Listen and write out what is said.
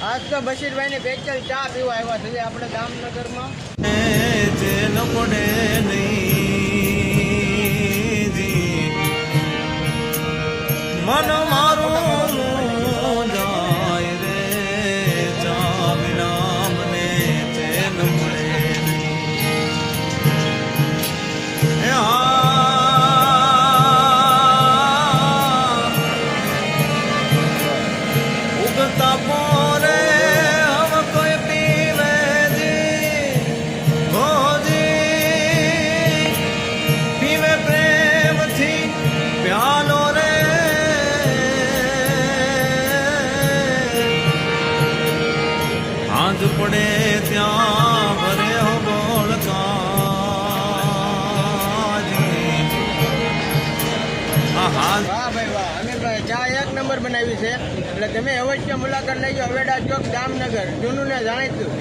આજ તો બશીરભાઈ ની સ્પેશિયલ ચા પીવા આવ્યા છે આપણે જામનગરમાં. જેલ પડે નહીં જી મન મારું જાય રે ચા વિના મને ચેન પડે નહીં. ઉગતા પોરે હમ કોઈ પીવે જી ભોજી પીવે પ્રેમથી પ્યાલો રે હાથ પડે ત્યાં ભરે હો બોળકાજી. હા વાહ ભાઈ વાહ અમીરભાઈ ચા એક નંબર બનાવી છે એટલે તમે અવશ્ય મુલાકાત લેજો. હવેડા ચોક જામનગર જૂનું ને જાણીતું.